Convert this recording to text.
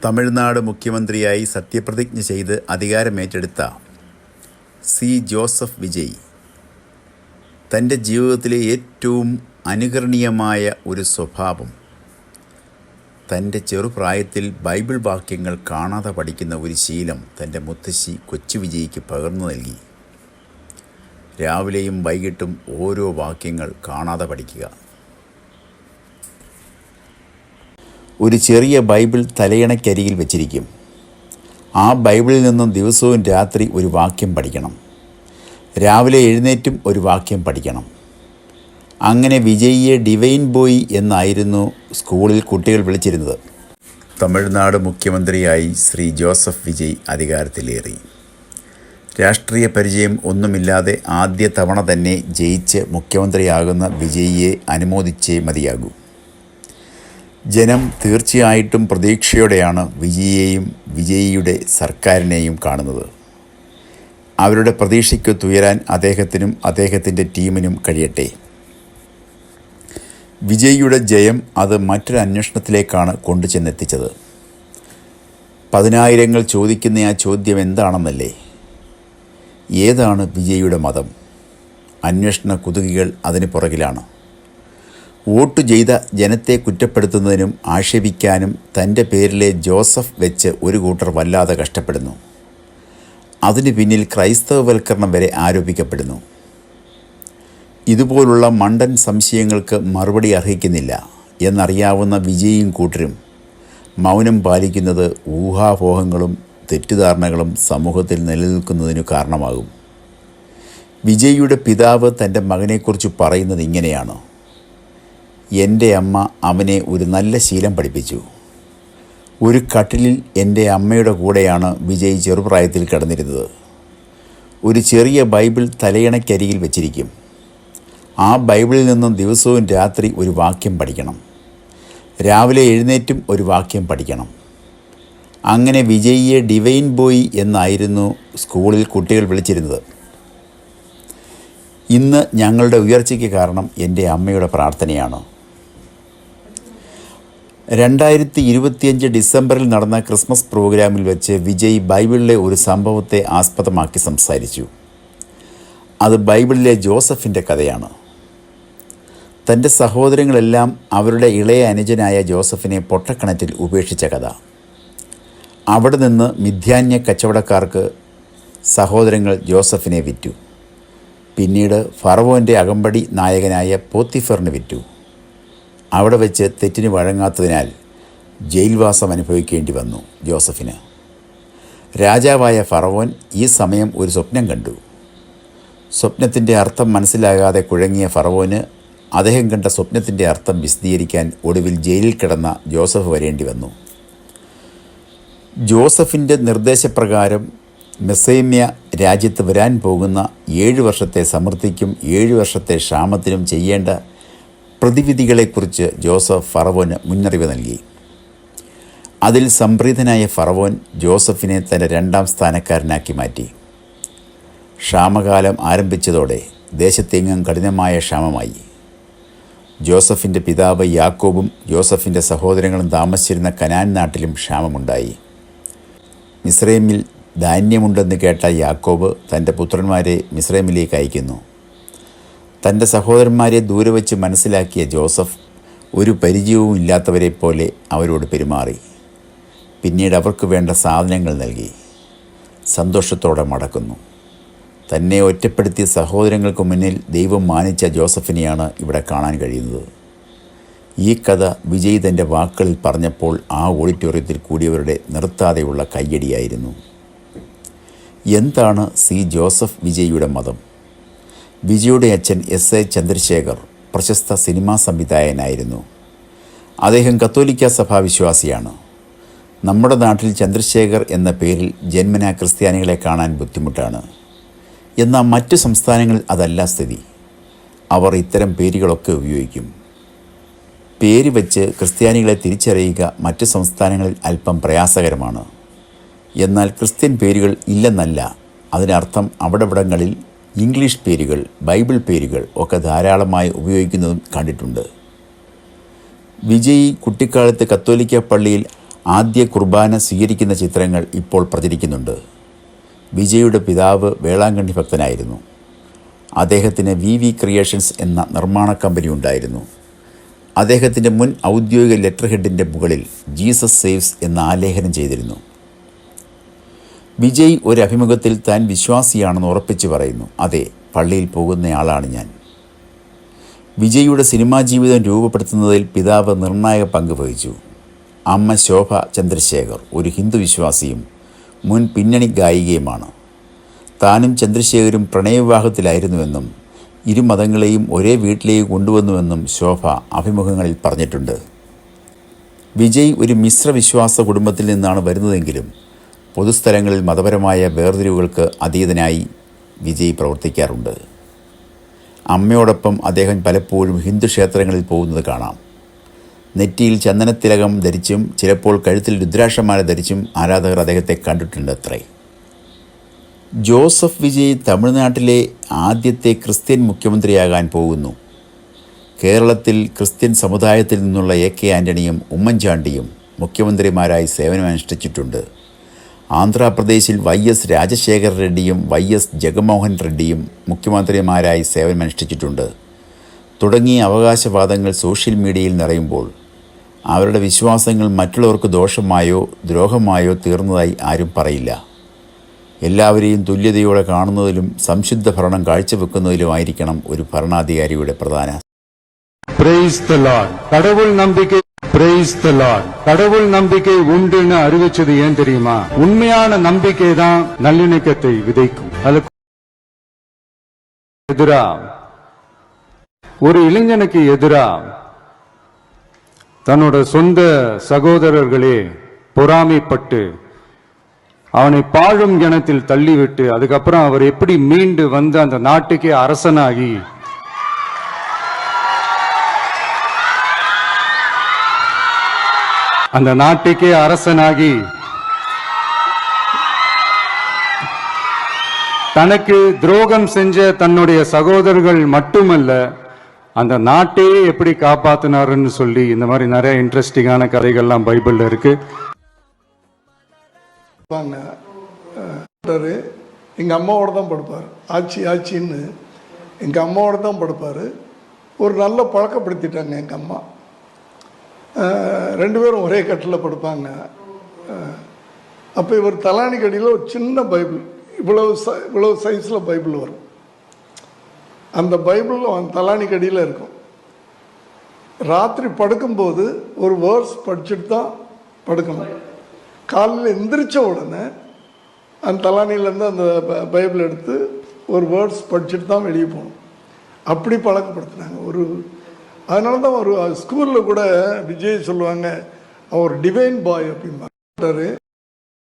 തമിഴ്നാട് മുഖ്യമന്ത്രിയായി സത്യപ്രതിജ്ഞ ചെയ്ത് അധികാരമേറ്റെടുത്ത സി ജോസഫ് വിജയ് തൻ്റെ ജീവിതത്തിലെ ഏറ്റവും അനുകരണീയമായ ഒരു സ്വഭാവം തൻ്റെ ചെറുപ്രായത്തിൽ ബൈബിൾ വാക്യങ്ങൾ കാണാതെ പഠിക്കുന്ന ഒരു ശീലം തൻ്റെ മുത്തശ്ശി കൊച്ചു വിജയ്ക്ക് പകർന്നു നൽകി. രാവിലെയും വൈകിട്ടും ഓരോ വാക്യങ്ങൾ കാണാതെ പഠിക്കുക. ഒരു ചെറിയ ബൈബിൾ തലയണയ്ക്കരികിൽ വെച്ചിരിക്കും. ആ ബൈബിളിൽ നിന്നും ദിവസവും രാത്രി ഒരു വാക്യം പഠിക്കണം. രാവിലെ എഴുന്നേറ്റും ഒരു വാക്യം പഠിക്കണം. അങ്ങനെ വിജയിയെ ഡിവൈൻ ബോയ് എന്നായിരുന്നു സ്കൂളിൽ കുട്ടികൾ വിളിച്ചിരുന്നത്. തമിഴ്നാട് മുഖ്യമന്ത്രിയായി ശ്രീ ജോസഫ് വിജയ് അധികാരത്തിലേറി. രാഷ്ട്രീയ പരിചയം ഒന്നുമില്ലാതെ ആദ്യ തവണ തന്നെ ജയിച്ച് മുഖ്യമന്ത്രിയാകുന്ന വിജയിയെ അനുമോദിച്ചേ മതിയാകൂ. ജനം തീർച്ചയായിട്ടും പ്രതീക്ഷയോടെയാണ് വിജയിയെയും വിജയിയുടെ സർക്കാരിനെയും കാണുന്നത്. അവരുടെ പ്രതീക്ഷയ്ക്കൊത്തുയരാൻ അദ്ദേഹത്തിനും അദ്ദേഹത്തിൻ്റെ ടീമിനും കഴിയട്ടെ. വിജയിയുടെ ജയം അത് മറ്റൊരു അന്വേഷണത്തിലേക്കാണ് കൊണ്ടുചെന്നെത്തിച്ചത്. 10,000 ചോദിക്കുന്ന ആ ചോദ്യം എന്താണെന്നല്ലേ? ഏതാണ് വിജയിയുടെ മതം? അന്വേഷണ കുതുകികൾ അതിന് പുറകിലാണ്. വോട്ട് ചെയ്ത ജനത്തെ കുറ്റപ്പെടുത്തുന്നതിനും ആക്ഷേപിക്കാനും തൻ്റെ പേരിലെ ജോസഫ് വെച്ച് ഒരു കൂട്ടർ വല്ലാതെ കഷ്ടപ്പെടുന്നു. അതിന് പിന്നിൽ ക്രൈസ്തവവൽക്കരണം വരെ ആരോപിക്കപ്പെടുന്നു. ഇതുപോലുള്ള മണ്ടൻ സംശയങ്ങൾക്ക് മറുപടി അർഹിക്കുന്നില്ല എന്നറിയാവുന്ന വിജയിയും കൂട്ടരും മൗനം പാലിക്കുന്നത് ഊഹാപോഹങ്ങളും തെറ്റിദ്ധാരണകളും സമൂഹത്തിൽ നിലനിൽക്കുന്നതിനു കാരണമാകും. വിജയിയുടെ പിതാവ് തൻ്റെ മകനെക്കുറിച്ച് പറയുന്നത് ഇങ്ങനെയാണ്: എൻ്റെ അമ്മ അവനെ ഒരു നല്ല ശീലം പഠിപ്പിച്ചു. ഒരു കട്ടിലിൽ എൻ്റെ അമ്മയുടെ കൂടെയാണ് വിജയ് ചെറുപ്രായത്തിൽ കിടന്നിരുന്നത്. ഒരു ചെറിയ ബൈബിൾ തലയണയ്ക്കരികിൽ വെച്ചിരിക്കും. ആ ബൈബിളിൽ നിന്നും ദിവസവും രാത്രി ഒരു വാക്യം പഠിക്കണം. രാവിലെ എഴുന്നേറ്റും ഒരു വാക്യം പഠിക്കണം. അങ്ങനെ വിജയിയെ ഡിവൈൻ ബോയ് എന്നായിരുന്നു സ്കൂളിൽ കുട്ടികൾ വിളിച്ചിരുന്നത്. ഇന്ന് ഞങ്ങളുടെ ഉയർച്ചയ്ക്ക് കാരണം എൻ്റെ അമ്മയുടെ പ്രാർത്ഥനയാണ്. 2025 ഡിസംബറിൽ നടന്ന ക്രിസ്മസ് പ്രോഗ്രാമിൽ വെച്ച് വിജയ് ബൈബിളിലെ ഒരു സംഭവത്തെ ആസ്പദമാക്കി സംസാരിച്ചു. അത് ബൈബിളിലെ ജോസഫിൻ്റെ കഥയാണ്. തൻ്റെ സഹോദരങ്ങളെല്ലാം അവരുടെ ഇളയ അനുജനായ ജോസഫിനെ പൊട്ടക്കിണറ്റിൽ ഉപേക്ഷിച്ച കഥ. അവിടെ നിന്ന് മിഥ്യാന്യ കച്ചവടക്കാർക്ക് സഹോദരങ്ങൾ ജോസഫിനെ വിറ്റു. പിന്നീട് ഫറവോൻ്റെ അകമ്പടി നായകനായ പോത്തിഫറിന് വിറ്റു. അവിടെ വെച്ച് തെറ്റിന് വഴങ്ങാത്തതിനാൽ ജയിൽവാസം അനുഭവിക്കേണ്ടി വന്നു ജോസഫിന്. രാജാവായ ഫറവോൻ ഈ സമയം ഒരു സ്വപ്നം കണ്ടു. സ്വപ്നത്തിൻ്റെ അർത്ഥം മനസ്സിലാകാതെ കുഴങ്ങിയ ഫറവോന് അദ്ദേഹം കണ്ട സ്വപ്നത്തിൻ്റെ അർത്ഥം വിശദീകരിക്കാൻ ഒടുവിൽ ജയിലിൽ കിടന്ന ജോസഫ് വരേണ്ടി വന്നു. ജോസഫിൻ്റെ നിർദ്ദേശപ്രകാരം മെസ്സേമ്യ രാജ്യത്ത് വരാൻ പോകുന്ന 7 വർഷത്തെ സമൃദ്ധിക്കും 7 വർഷത്തെ ക്ഷാമത്തിനും ചെയ്യേണ്ട പ്രതിവിധികളെക്കുറിച്ച് ജോസഫ് ഫറവോന് മുന്നറിവ് നൽകി. അതിൽ സംപ്രീതനായ ഫറവോൻ ജോസഫിനെ തൻ്റെ 2ാം സ്ഥാനക്കാരനാക്കി മാറ്റി. ക്ഷാമകാലം ആരംഭിച്ചതോടെ ദേശത്തെങ്ങും കഠിനമായ ക്ഷാമമായി. ജോസഫിൻ്റെ പിതാവ് യാക്കോബും ജോസഫിൻ്റെ സഹോദരങ്ങളും താമസിച്ചിരുന്ന കനാൻ നാട്ടിലും ക്ഷാമമുണ്ടായി. മിസ്രൈമിൽ ധാന്യമുണ്ടെന്ന് കേട്ട യാക്കോബ് തൻ്റെ പുത്രന്മാരെ മിസ്രൈമിലേക്ക് അയക്കുന്നു. തൻ്റെ സഹോദരന്മാരെ ദൂരെ വച്ച് മനസ്സിലാക്കിയ ജോസഫ് ഒരു പരിചയവും ഇല്ലാത്തവരെ പോലെ അവരോട് പെരുമാറി. പിന്നീട് അവർക്ക് വേണ്ട സാധനങ്ങൾ നൽകി. സന്തോഷത്തോടെ മടക്കുന്നു. തന്നെ ഒറ്റപ്പെടുത്തിയ സഹോദരങ്ങൾക്ക് മുന്നിൽ ദൈവം മാനിച്ച ജോസഫിനെയാണ് ഇവിടെ കാണാൻ കഴിയുന്നത്. ഈ കഥ വിജയ് തൻ്റെ വാക്കുകളിൽ പറഞ്ഞപ്പോൾ ആ ഓഡിറ്റോറിയത്തിൽ കൂടിയവരുടെ നിർത്താതെയുള്ള കയ്യടിയായിരുന്നു. എന്താണ് സി ജോസഫ് വിജയിയുടെ മതം? വിജയുടെ അച്ഛൻ എസ്.എ. ചന്ദ്രശേഖർ പ്രശസ്ത സിനിമാ സംവിധായകനായിരുന്നു. അദ്ദേഹം കത്തോലിക്ക സഭാ വിശ്വാസിയാണ്. നമ്മുടെ നാട്ടിൽ ചന്ദ്രശേഖർ എന്ന പേരിൽ ജന്മനാ ക്രിസ്ത്യാനികളെ കാണാൻ ബുദ്ധിമുട്ടാണ്. എന്നാൽ മറ്റു സംസ്ഥാനങ്ങളിൽ അതല്ല സ്ഥിതി. അവർ ഇത്തരം പേരുകളൊക്കെ ഉപയോഗിക്കും. പേര് വെച്ച് ക്രിസ്ത്യാനികളെ തിരിച്ചറിയുക മറ്റു സംസ്ഥാനങ്ങളിൽ അല്പം പ്രയാസകരമാണ്. എന്നാൽ ക്രിസ്ത്യൻ പേരുകൾ ഇല്ലെന്നല്ല. അതിനർത്ഥം അവിടങ്ങളിൽ ഇംഗ്ലീഷ് പേരുകൾ, ബൈബിൾ പേരുകൾ ഒക്കെ ധാരാളമായി ഉപയോഗിക്കുന്നതും കണ്ടിട്ടുണ്ട്. വിജയ് കുട്ടിക്കാലത്ത് കത്തോലിക്ക പള്ളിയിൽ ആദ്യ കുർബാന സ്വീകരിക്കുന്ന ചിത്രങ്ങൾ ഇപ്പോൾ പ്രചരിക്കുന്നുണ്ട്. വിജയുടെ പിതാവ് വേളാങ്കണ്ണി ഭക്തനായിരുന്നു. അദ്ദേഹത്തിന് വി ക്രിയേഷൻസ് എന്ന നിർമ്മാണ കമ്പനി ഉണ്ടായിരുന്നു. അദ്ദേഹത്തിൻ്റെ മുൻ ഔദ്യോഗിക ലെറ്റർ ഹെഡിൻ്റെ മുകളിൽ ജീസസ് സേവ്സ് എന്ന ആലേഖനം ചെയ്തിരുന്നു. വിജയ് ഒരു അഭിമുഖത്തിൽ താൻ വിശ്വാസിയാണെന്ന് ഉറപ്പിച്ചു പറയുന്നു. അതെ, പള്ളിയിൽ പോകുന്നയാളാണ് ഞാൻ. വിജയുടെ സിനിമാ ജീവിതം രൂപപ്പെടുത്തുന്നതിൽ പിതാവ് നിർണായക പങ്ക് വഹിച്ചു. അമ്മ ശോഭ ചന്ദ്രശേഖർ ഒരു ഹിന്ദു വിശ്വാസിയും മുൻ പിന്നണി ഗായികയുമാണ്. താനും ചന്ദ്രശേഖരും പ്രണയവിവാഹത്തിലായിരുന്നുവെന്നും ഇരു മതങ്ങളെയും ഒരേ വീട്ടിലേക്ക് കൊണ്ടുവന്നുവെന്നും ശോഭ അഭിമുഖങ്ങളിൽ പറഞ്ഞിട്ടുണ്ട്. വിജയ് ഒരു മിശ്ര വിശ്വാസ കുടുംബത്തിൽ നിന്നാണ് വരുന്നതെങ്കിലും പൊതുസ്ഥലങ്ങളിൽ മതപരമായ വേർതിരിവുകൾക്ക് അതീതനായി വിജയ് പ്രവർത്തിക്കാറുണ്ട്. അമ്മയോടൊപ്പം അദ്ദേഹം പലപ്പോഴും ഹിന്ദു ക്ഷേത്രങ്ങളിൽ പോകുന്നത് കാണാം. നെറ്റിയിൽ ചന്ദനത്തിലകം ധരിച്ചും ചിലപ്പോൾ കഴുത്തിൽ രുദ്രാക്ഷമാല ധരിച്ചും ആരാധകർ അദ്ദേഹത്തെ കണ്ടിട്ടുണ്ടത്രേ. ജോസഫ് വിജയ് തമിഴ്നാട്ടിലെ ആദ്യത്തെ ക്രിസ്ത്യൻ മുഖ്യമന്ത്രിയാകാൻ പോകുന്നു. കേരളത്തിൽ ക്രിസ്ത്യൻ സമുദായത്തിൽ നിന്നുള്ള AK ആൻ്റണിയും ഉമ്മൻചാണ്ടിയും മുഖ്യമന്ത്രിമാരായി സേവനമനുഷ്ഠിച്ചിട്ടുണ്ട്. ആന്ധ്രാപ്രദേശിൽ YS രാജശേഖര റെഡ്ഡിയും YS ജഗൻമോഹൻ റെഡ്ഡിയും മുഖ്യമന്ത്രിമാരായി സേവനമനുഷ്ഠിച്ചിട്ടുണ്ട്. തുടങ്ങിയ അവകാശവാദങ്ങൾ സോഷ്യൽ മീഡിയയിൽ നിറയുമ്പോൾ അവരുടെ വിശ്വാസങ്ങൾ മറ്റുള്ളവർക്ക് ദോഷമായോ ദ്രോഹമായോ തീർന്നതായി ആരും പറയില്ല. എല്ലാവരെയും തുല്യതയോടെ കാണുന്നതിലും സംശുദ്ധ ഭരണം കാഴ്ചവെക്കുന്നതിലുമായിരിക്കണം ഒരു ഭരണാധികാരിയുടെ പ്രധാന. கடவுள் நம்பிக்கை உண்டுன்னு அறிவிச்சது ஏன் தெரியுமா? உண்மையான நம்பிக்கை தான் நல்லிணக்கத்தை விதைக்கும். அதுக்கு எதிரா ஒரு இளைஞனுக்கு எதிரா தன்னோட சொந்த சகோதரர்களே பொறாமைப்பட்டு அவனை பாழும் கிணத்தில் தள்ளிவிட்டு அதுக்கப்புறம் அவர் எப்படி மீண்டு வந்து அந்த நாட்டுக்கே அரசனாகி தனக்கு துரோகம் செஞ்ச தன்னுடைய சகோதரர்கள் மட்டுமல்ல அந்த நாட்டையே எப்படி காப்பாத்தினாருன்னு சொல்லி இந்த மாதிரி நிறைய இன்ட்ரெஸ்டிங்கான கதைகள்லாம் பைபிள்ல இருக்கு. எங்க அம்மாவோட தான் படுப்பார். ஆச்சின்னு எங்க அம்மாவோட தான் படுப்பார். ஒரு நல்ல பழக்கப்படுத்திட்டாங்க எங்க அம்மா. ரெண்டு பேரும் ஒரே கட்டில் படுப்பாங்க. அப்போ இவர் தலாணி கடியில் ஒரு சின்ன பைபிள் இவ்வளவு சைஸில் பைபிள் வரும். அந்த பைபிள் அவன் தலாணி கடியில் இருக்கும். ராத்திரி படுக்கும்போது ஒரு வேர்ஸ் படிச்சுட்டு தான் படுக்கணும். காலையில் எந்திரிச்ச உடனே அந்த தலானியிலேருந்து அந்த பைபிள் எடுத்து ஒரு வேர்ட்ஸ் படிச்சுட்டு தான் வெளியே போகணும். அப்படி பழக்கப்படுத்துனாங்க. அதனால தான் ஒரு ஸ்கூலில் கூட விஜய் சொல்லுவாங்க அவர் டிவைன் பாய் அப்படின்பாரு.